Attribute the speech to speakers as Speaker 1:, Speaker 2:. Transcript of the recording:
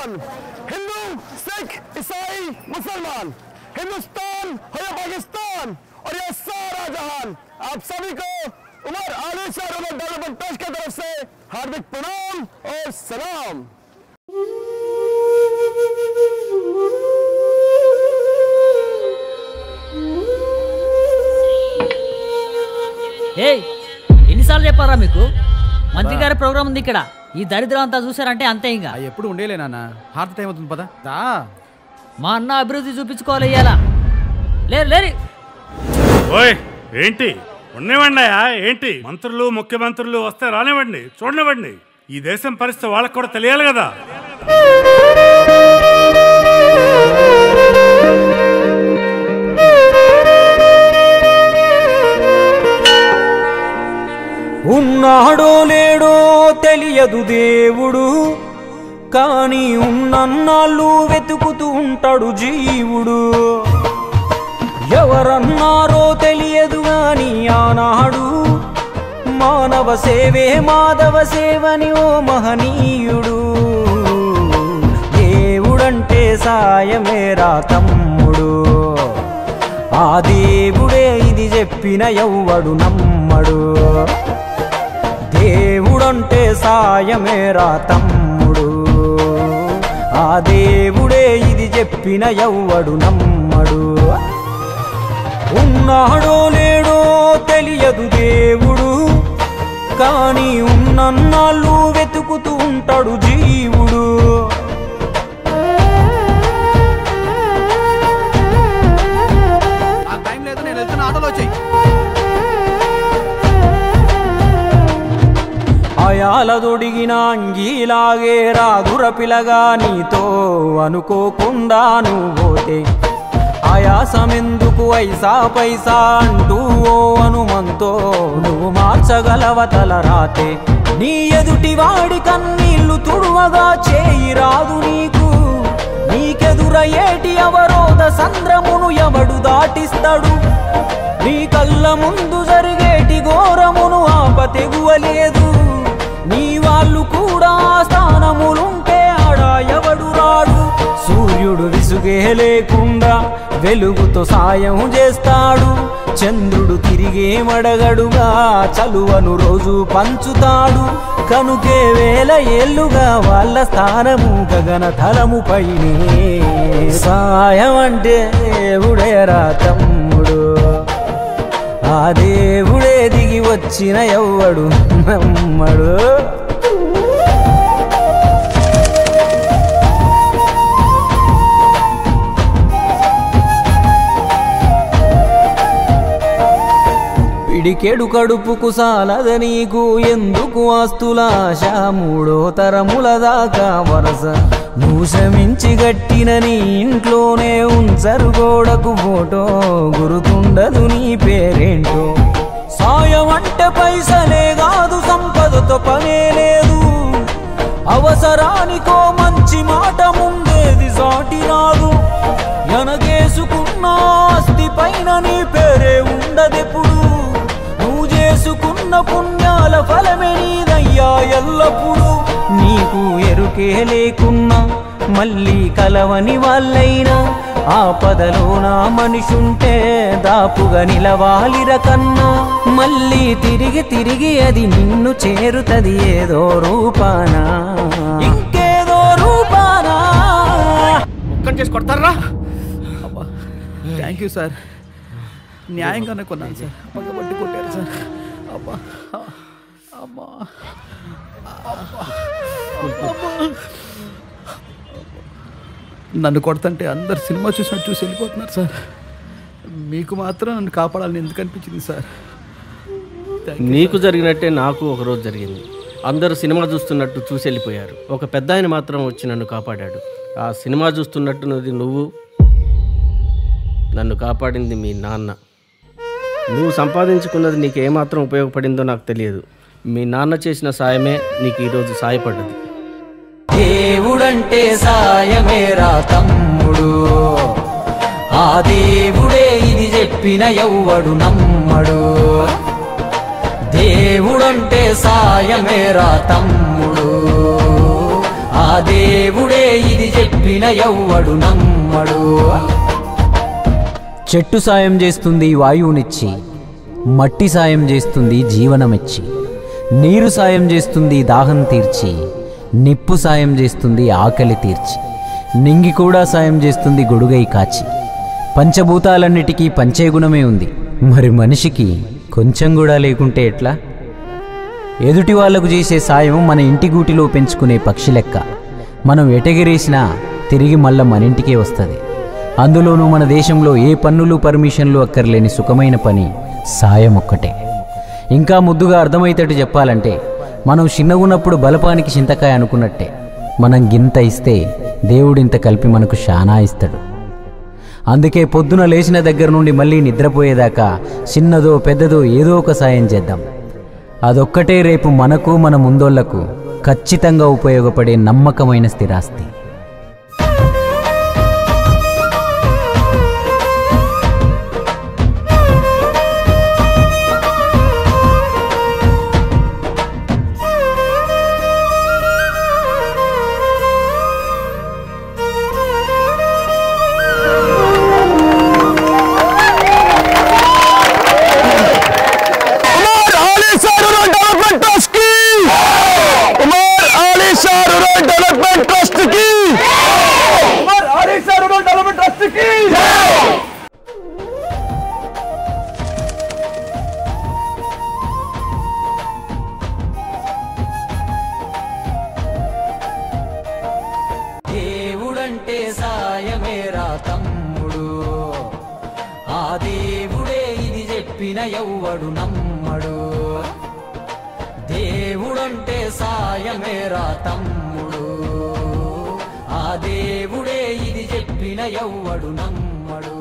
Speaker 1: पाकिस्तान, हिंदू, सिख, ईसाई, मुसलमान, हिंदुस्तान हो या पाकिस्तान और यह सारा जहान, आप सभी को उमर आलिशान उमर डेवलपमेंट ट्रस्ट की तरफ से हार्दिक प्रणाम और सलाम।
Speaker 2: ఎన్నిసార్లు చెప్పారా మీకు? మంత్రి గారి ప్రోగ్రామ్ ఉంది ఇక్కడ. ఈ దరిద్రం అంతా చూసారంటే అంతే. ఇంకా
Speaker 3: ఎప్పుడు ఉండేలేనా? హార్ట్ టైం అవుతుంది పదా.
Speaker 2: మా అన్న అభివృద్ధి చూపించుకోవాలి ఇయ్యాల. లేరు లేరు.
Speaker 4: ఓయ్ ఏంటి ఉండేవండియా? ఏంటి మంత్రులు ముఖ్యమంత్రులు వస్తే రానివ్వండి, చూడనివ్వండి. ఈ దేశం పరిస్థితి వాళ్ళకు కూడా తెలియాలి కదా.
Speaker 5: ఉన్నాడో లేడో తెలియదు దేవుడు, కానీ ఉన్నన్నాళ్ళు వెతుకుతూ ఉంటాడు జీవుడు. ఎవరన్నారో తెలియదు గాని ఆనాడు మానవ సేవే మాధవ సేవని ఓ మహనీయుడు. దేవుడంటే సాయమేరా తమ్ముడు, ఆ దేవుడే ఇది చెప్పిన ఎవ్వడు నమ్మడు. దేవుడంటే సాయమేరా తమ్ముడు, ఆ దేవుడే ఇది చెప్పిన ఎవ్వడు నమ్మడు. ఉన్నాడో లేడో తెలియదు దేవుడు, కానీ ఉన్నన్నాళ్ళు వెతుకుతూ ఉంటాడు జీవుడు. అయాలదొడిగిన అంగీలాగే రాదుర పిలగా నీతో అనుకోకుండా నువ్వోతే. ఆయాసమెందుకు ఐసా పైసా అంటూ ఓ అనుమంతో నువ్వు మార్చగలవ తల రాతే. నీ ఎదుటి వాడి కన్నీళ్లు తుడువగా చేయి రాదు నీకు. నీకెదురయ్యేటి అవరోధ సంద్రమును ఎవడు దాటిస్తాడు? నీ కళ్ళ ముందు జరిగేటి ఘోరమును ఆపతెగువలేదు. నీ వాళ్ళు కూడా స్థానములుంటే ఆడా ఎవడు రాడు. సూర్యుడు విసుగే లేకుండా వెలుగుతో సాయం చేస్తాడు. చంద్రుడు తిరిగే మడగడుగా చలువను రోజు పంచుతాడు. కనుకే వేల ఏళ్లుగా వాళ్ళ స్థానము గగన తలము పైనే. సాయం అంటే దేవుడేరా తమ్ముడు, ఆ దేవుడే దిగి వచ్చిన ఎవ్వడు నమ్మడు. పిడికెడు కడుపుకు సాలద నీకు ఎందుకు ఆస్తులాశ? మూడో తరముల దాకా వరస నువ్వు శ్రమించి గట్టిన నీ ఇంట్లోనే ఉంచరు గోడకు ఫోటో, గుర్తుండదు నీ పేరేంటో. సాయం అంటే పైసలే కాదు, సంపదతో పనే లేదు. అవసరానికో మంచి మాట ముందేది సాటి రాదు. ఎనగేసుకున్న ఆస్తి పైన నీ పేరే ఉండదెప్పుడు. నువ్వు చేసుకున్న పుణ్యాల ఫలమే నీదయ్యా ఎల్లప్పుడు. నీకు ఎరుకే లేకున్నా మళ్ళీ కలవని వాళ్ళైనా ఆపదలో నా మనిషుంటే దాపుగా నిలవాలిర కన్నా. మళ్ళీ తిరిగి తిరిగి అది నిన్ను చేరుతది ఏదో రూపానా, ఇంకేదో రూపానా.
Speaker 3: ఒక్కని చేసి కొడతారా? థ్యాంక్ యూ సార్, న్యాయంగానే కొన్నాను సార్. పక్కబట్టి కొట్టారు సార్. అబ్బా అమ్మా నన్ను కొడతంటే అందరు సినిమా చూసినట్టు చూసి వెళ్ళిపోతున్నారు సార్. మీకు మాత్రం నన్ను కాపాడాలని ఎందుకు అనిపించింది సార్?
Speaker 6: నీకు జరిగినట్టే నాకు ఒకరోజు జరిగింది. అందరూ సినిమా చూస్తున్నట్టు చూసి వెళ్ళిపోయారు. ఒక పెద్ద ఆయన మాత్రం వచ్చి నన్ను కాపాడాడు. ఆ సినిమా చూస్తున్నట్టున్నది నువ్వు, నన్ను కాపాడింది మీ నాన్న. నువ్వు సంపాదించుకున్నది నీకు ఏమాత్రం ఉపయోగపడిందో నాకు తెలియదు. మీ నాన్న చేసిన సాయమే నీకు ఈరోజు సాయపడ్డది.
Speaker 5: దేవుడంటే సాయమేరా తమ్ముడు, ఆ దేవుడే ఇది చెప్పిన ఎవ్వడు నమ్మడు. దేవుడంటే సాయమేరా తమ్ముడు, ఆ దేవుడే ఇది చెప్పిన ఎవ్వడు నమ్మడు. చెట్టు సాయం చేస్తుంది వాయువునిచ్చి, మట్టి సాయం చేస్తుంది జీవనమిచ్చి, నీరు సాయం చేస్తుంది దాహం తీర్చి, నిప్పు సాయం చేస్తుంది ఆకలి తీర్చి, నింగి కూడా సాయం చేస్తుంది గొడుగై కాచి. పంచభూతాలన్నిటికీ పంచే గుణమే ఉంది, మరి మనిషికి కొంచెం కూడా లేకుంటే ఎట్లా? ఎదుటి వాళ్లకు చేసే సాయం మన ఇంటి గూటిలో పెంచుకునే పక్షి లెక్క. మనం ఎటగిరేసినా తిరిగి మళ్ళా మన ఇంటికే వస్తుంది. అందులోనూ మన దేశంలో ఏ పన్నులు పర్మిషన్లు అక్కర్లేని సుఖమైన పని సాయం ఒక్కటే. ఇంకా ముద్దుగా అర్థమయ్యేటట్టు చెప్పాలంటే మనం చిన్నగున్నప్పుడు బలపానికి చింతకాయ అనుకున్నట్టే. మనం గింత ఇస్తే దేవుడింత కలిపి మనకు శానా ఇస్తాడు. అందుకే పొద్దున లేచిన దగ్గర నుండి మళ్ళీ నిద్రపోయేదాకా చిన్నదో పెద్దదో ఏదో ఒక సాయం చేద్దాం. అదొక్కటే రేపు మనకు మన ముందోళ్లకు ఖచ్చితంగా ఉపయోగపడే నమ్మకమైన స్థిరాస్తి. దేవుడంటే సాయమేరా తమ్ముడు, ఆ దేవుడే ఇది చెప్పిన ఎవ్వడు నమ్మడు. దేవుడంటే సాయమేరా తమ్ముడు, ఆ దేవుడే ఇది చెప్పిన ఎవ్వడు నమ్మడు.